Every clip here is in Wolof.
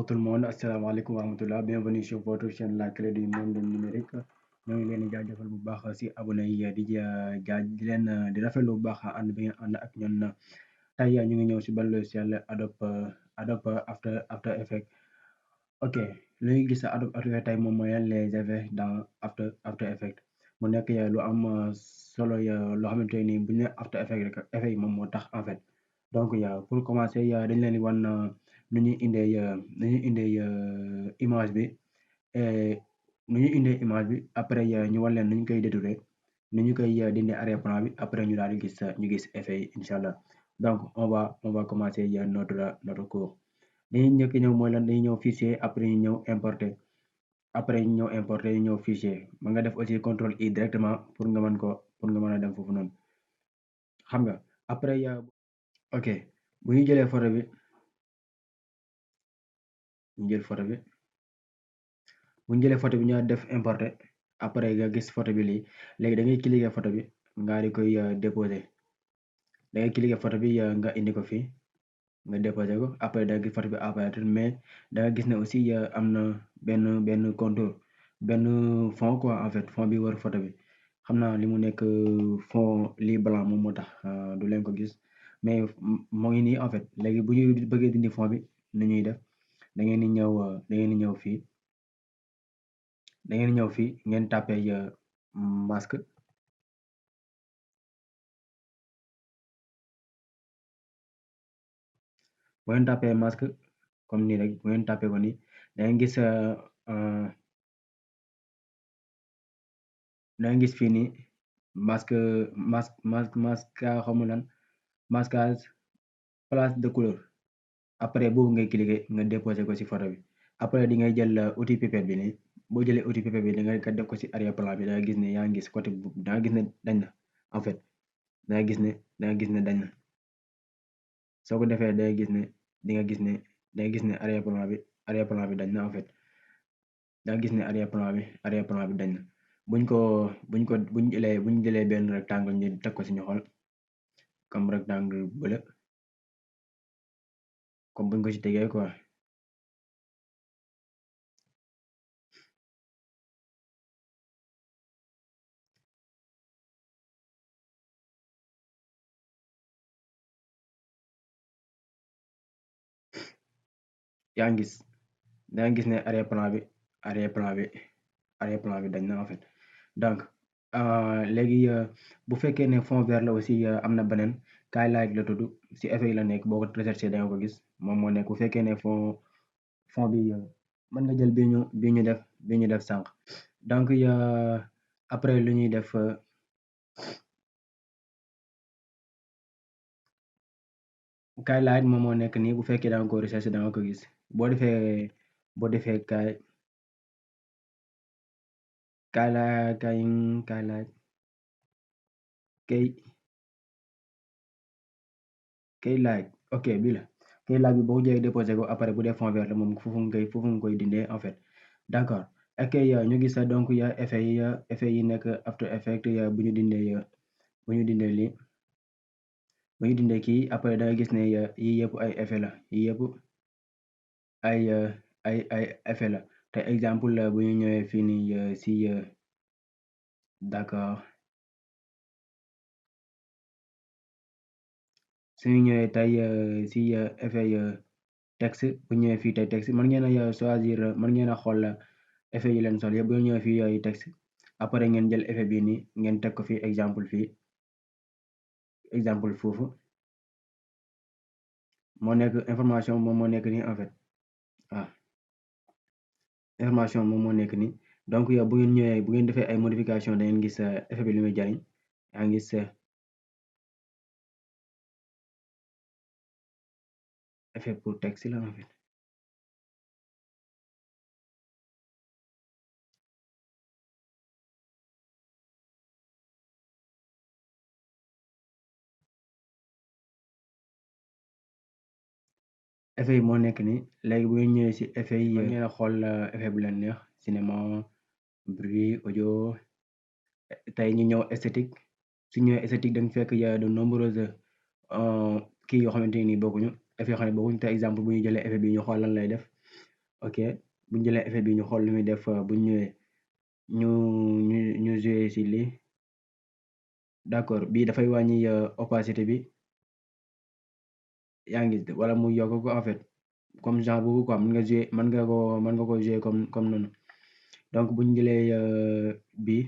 tout le monde, asalaamaaleykum wa rahmatullah, bienvenue sur votre chaîne La Clé du Monde Numérique. ñoo ngi leen di jaajëfal bu baax si abonné yi di leen di rafetlu bu baax ànd bi ngeen ànd ak ñun tey ñu ngi ñëw si ban logiciel Adobe After Effects. Ok, lu ñuy gis Adobe After Effects tey moom mooy les effets dans After Effects mu nekk lu am solo loo xamante ni bu ñu nee After Effects rek effet yi moom moo tax en fait. Donc pour commencer dañ leen di wan nu ñuy indee image bi après ñu wan leen nu ñu koy détourner nu ñu koy dindee arrière-plan bi après ñu daal di gis effet yi incha allah. Donc on va commencer notre cours. dañuy njëkk ñëw mooy lan dañuy ñëw fichier après ñu ñëw importer ñu ñëw fichier mën nga def aussi contrôle I directement pour nga mën a dem foofu noonu xam nga après ok bu ñu jëlee photo bi ñu jël photo bi bu ñu jëlee photo bi ñu def importer après nga gis photo bi lii léegi da ngay cliquer photo bi nga di koy déposer da ngay cliquer photo bi nga indi ko fii nga déposer ko après da nga gis photo bi apparaître mais da nga gis ne aussi am na benn contour benn fond quoi en fait fond bi wër photo bi xam naa li mu nekk fond lii blanc moom moo tax du leen ko gis mais moo ngi nii en fait léegi bu ñu bëggee dindi fond bi nu ñuy def da ngeen di ñëw fii ngeen tapé masque bu ngeen tapé masque comme nii rek bu ngeen tapé ko nii da ngeen gis fii nii masque xamu lan masquage place de couleur après boobu ngay cliquer nga déposer ko ci photo bi après di ngay jël outil pipette bi nii boo jëlee outil pipette bi da nga def ko ci arrière plan bi da nga gis ne yaa ngi gis côté da nga gis ne dañ na en fait da nga gis ne dañ na soo ko defee da nga gis ne arrière plan bi dañ na en fait da nga gis ne arrière plan bi dañ na buñ jëlee benn rectangle ñu teg ko ci ñu xool comme rectangle bleu comme buñ ko ci tegee quoi yaa ngi gis da nga gis ne arrière plan bi dañ na en fait donc léegi bu fekkee ne fond vert la aussi am na beneen Skylight la tudd ci effet yi la nekk boo ko recherché da nga ko gis moom moo nekk bu fekkee ne fond bi mën nga jël bi ñu def sànq donc après lu ñuy def Skylight moom moo nekk nii bu fekkee da nga ko recherché da nga ko gis boo defee Skylight ok bii la Skylight bi boo ko jëlee déposé ko après bu dee fond vert la moom foofu nga koy dindee en fait d'accord ok ñu gis donc effet yi nekk After Effects bu ñu dindee lii bu ñu dindee kii après da nga gis ne yii yëpp ay effet la yii yëpp ay effet la te exemple la bu ñu ñëwee fii nii si d'accord suñu ñëwee tey si effet texte bu ñëwee fii tey texte mën ngeen a choisir mën ngeen a xool effet yi leen sol yëpp bu ñëwee fii yooyu texte après ngeen jël effet bii nii ngeen teg ko fii exemple foofu moo nekk information moom moo nekk nii en fait information moom moo nekk nii donc yow bu ngeen defee ay modification da ngeen gis effet bi li muy jariñ yaa ngi gis effet pour texte la en fait effet yi moo nekk nii léegi bu ngeen ñëwee si effet yi ngeen a xool effet bu leen neex cinéma bruit audio tey ñu ñëw esthétique su ñëwee esthétique da nga fekk y a de nombreuses kii yoo xamante ni bokkuñu effet yoo xam ne bokkuñu te exemple bu ñu jëlee effet bi ñu xool lan lay def ok buñ jëlee effet bi ñu xool lu muy def buñ ñëwee ñu jouer ci lii d'accord bii dafay wàññi opacité bi yaa ngi gis wala mu yokk ko en fait comme genre boobu quoi mën nga ko jouer comme noonu donc buñ jëlee bii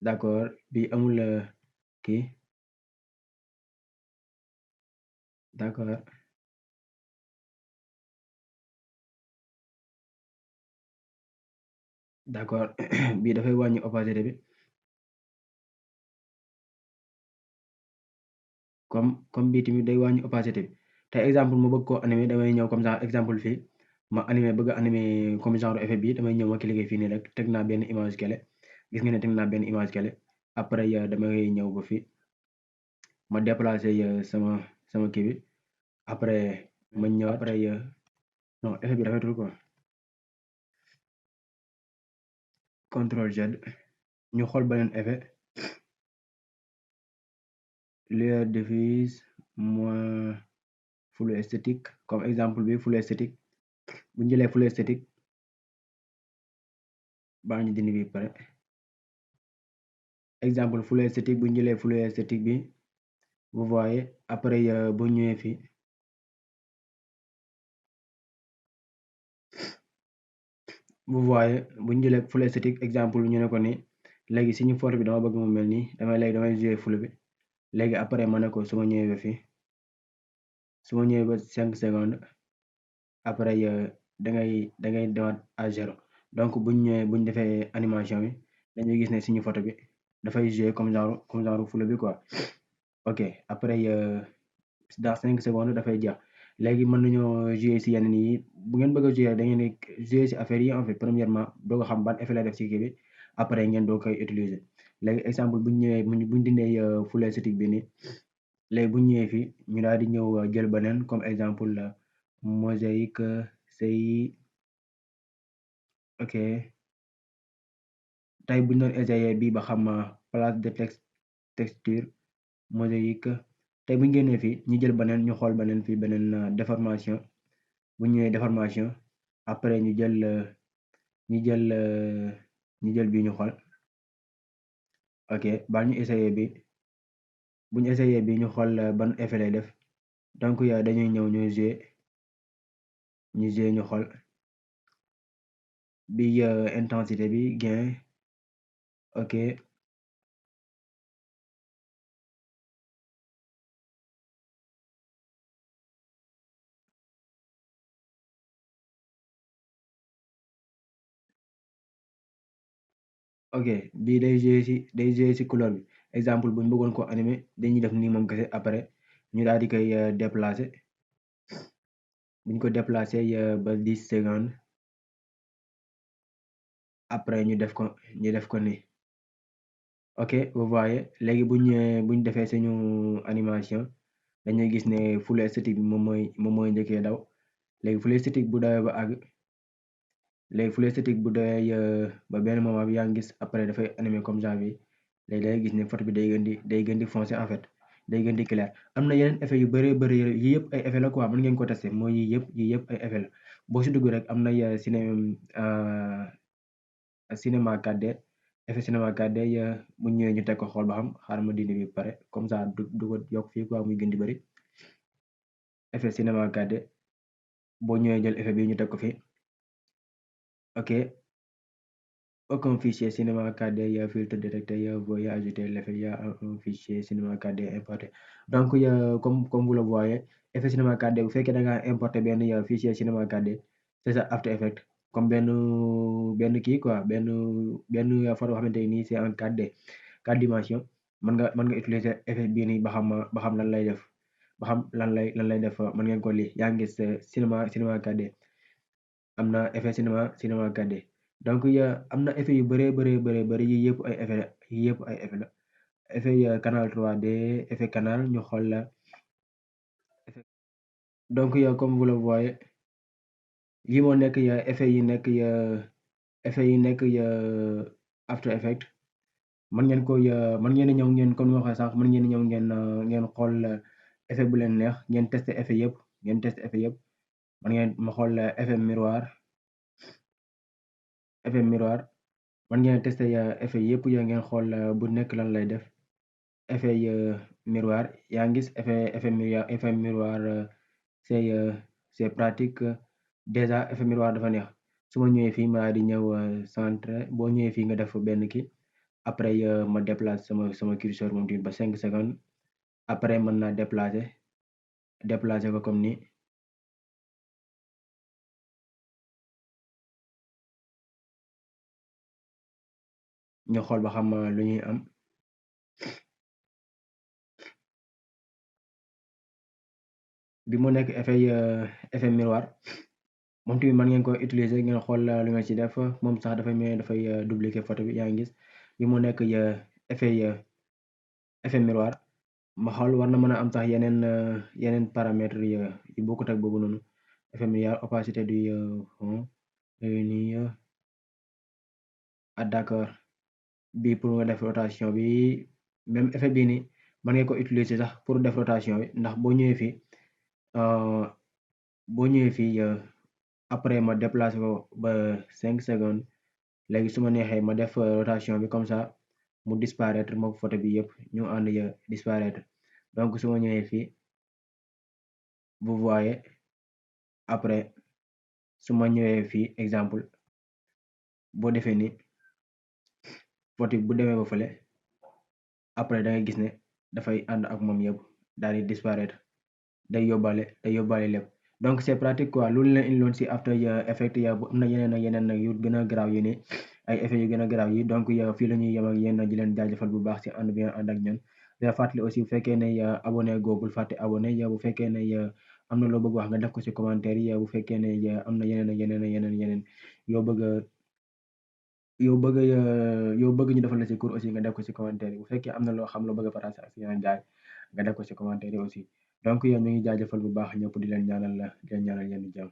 d'accord bii amul kii d'accord d'accord bii dafay wàññi opacité bi comme bii tamit day wàññi opacité bi te exemple ma bëgg koo animer damay ñëw comme genre exemple fii ma animer bëgg a animer comme genre effet bi damay ñëw ma cliquer fii nii rek teg naa benn image kele gis nga ne teg naa benn image kele après damay ñëw ba fii ma déplacer sama kii bi après ma ñëw après non effet bi rafetul quoi contrôle Z ñu xool beneen effet lueur diffuse moins flou esthétique comme exemple bi flou esthétique bu ñu jëlee flou esthétique baa ñu dindi bi pare exemple flou esthétique bu ñu jëlee flou esthétique bi vous voyez après bu ñëwee fii vous voyez bu ñu jëlee flou esthétique exemple ñu ne ko ni léegi suñu photo bi dama bëgg mu mel nii damay jouer flou bi léegi après ma ne ko su ma ñëwee ba fii su ma ñëwee ba 5 secondes après dangay demaat à 0 donc buñ ñëwee buñ defee animation bi dañuy gis ne suñu photo bi dafay jouer comme genre flou bi quoi ok après dans 5 secondes dafay jeex léegi mën nañoo jouer si yeneen yi bu ngeen bëgg a jouer da ngeen di jouer si affaire yi en fait premièrement doo ko xam ban effet la def si kii bi après ngeen doo koy utiliser léegi exemple buñ ñëwee buñ dindee flou esthétique bi nii léegi buñ ñëwee fii ñu daal di ñëw jël beneen comme exemple mosaïque CI ok tey buñ doon essayer bii ba xam place de texture mosaïque tey buñ génnee fii ñu jël beneen ñu xool beneen fii beneen déformation bu ñëwee déformation après ñu jël bii ñu xool ok baa ñu essayer bi buñ essayer bi ñu xool ban effet lay def donc dañuy ñëw ñu jouer ñu xool bi intensité bi gain ok ok bii day jouer ci couleur bi exemple buñ bëggoon ko animer dañuy def nii moom kese après ñu daal di koy déplacer buñ ko déplacer ba 10 secondes après ñu def ko nii ok vous voyez léegi buñ defee suñu animation dañuy gis ne flou esthétique bi moom mooy njëkkee daw léegi flou esthétique bu dawee ba àgg léegi flou esthétique bu dawee ba benn moment bi yaa ngi gis après dafay animer comme genre bi léegi dangay gis ne photo bi day gën di foncé en fait day gën di clair am na yeneen effet yu bëree bëri yii yëpp ay effet la quoi mën ngeen ko tester mooy yii yëpp ay effet la boo si dugg rek am na cinéma 4D effet cinéma 4D bu ñëwee ñu teg ko xool ba xam xaaral ma dindi bi pare comme ça du ko yokk fii quoi muy gën di bëri effet cinéma 4D boo ñëwee jël effet bi ñu teg ko fii ok aucun fichier cinéma 4D filtre détecté veuillez ajouter l'effet un fichier cinéma 4D importé donc comme vous le voyez effet cinéma 4D bu fekkee da nga importé benn fichier cinéma 4D c'est ça After Effects comme benn kii quoi benn photo xamante ni c'est en 4D 4 dimensions mën nga utiliser effet bii nii ba xam lan lay def ba xam lan lay def mën ngeen ko lii yaa ngi gis cinéma 4D am na effet cinéma 4D donc am na effet yu bëree bëri yi yëpp ay effet la effet canal 3D effet canal ñu xool la donc comme vous le voyez yi moo nekk effet yi nekk After Effects mën ngeen ñëw ngeen comme ni ma waxee sànq mën ngeen ñëw ngeen xool effet bu leen neex ngeen testé effet yëpp man ngeen ma xool effet miroir man ngeen testé effet yëpp ya ngeen xool bu nekk lan lay def effet miroir yaa ngi gis effet miroir c'est pratique déjà effet miroir dafa neex su ma ñëwee fii ma di ñëw centre boo ñëwee fii nga def benn kii après ma déplace sama curseur moom tamit ba 5 secondes après mën naa déplacer ko comme ni ñu xool ba xam lu ñuy am bi mu nekk effet miroir moom tamit mën ngeen ko utiliser ngeen xool lu ngeen ci def moom sax dafay mel dafay dupliquer photo bi yaa ngi gis bi mu nekk effet miroir ma xool war na mën a am sax yeneen paramètres yu bokkut ak boobu noonu effet miroir opacité du fond nii d'accord bi pour nga def rotation bi même effet bii nii mën ngeen ko utiliser sax pour def rotation bi ndax boo ñëwee fii après ma déplacer ko ba 5 secondes léegi su ma neexee ma def rotation bi comme ça mu disparaître moom photo bi yëpp ñu ànd disparaître donc su ma ñëwee fii vous voyez après su ma ñëwee fii exemple boo defee ni photo bu demee ba fële après da ngay gis ne dafay ànd ak moom yëpp daal di disparaître day yóbbaale lépp donc c'est pratique quoi loolu leen indiloon si After Effects am na yeneen ak yeneen yu gën a garaaw yi ni ay effets yu gën a garaaw yi donc fii la ñuy yem ak yéen di leen jaajëfal bu baax si ànd bi ngeen ànd ak ñun di fàttali aussi bu fekkee ne abonné googul fàtte abonné bu fekkee ne am na loo bëgg wax nga def ko si commentaire yi bu fekkee ne am na yeneen ak yeneen yoo bëgg ñu defal la si cours aussi nga def ko si commentaire yi bu fekkee am na loo xam loo bëgg a partager ak yeneen gaay nga def ko si commentaire yi aussi donc ñu ngi jaajëfal bu baax ñëpp di leen ñaanal yéen jàmm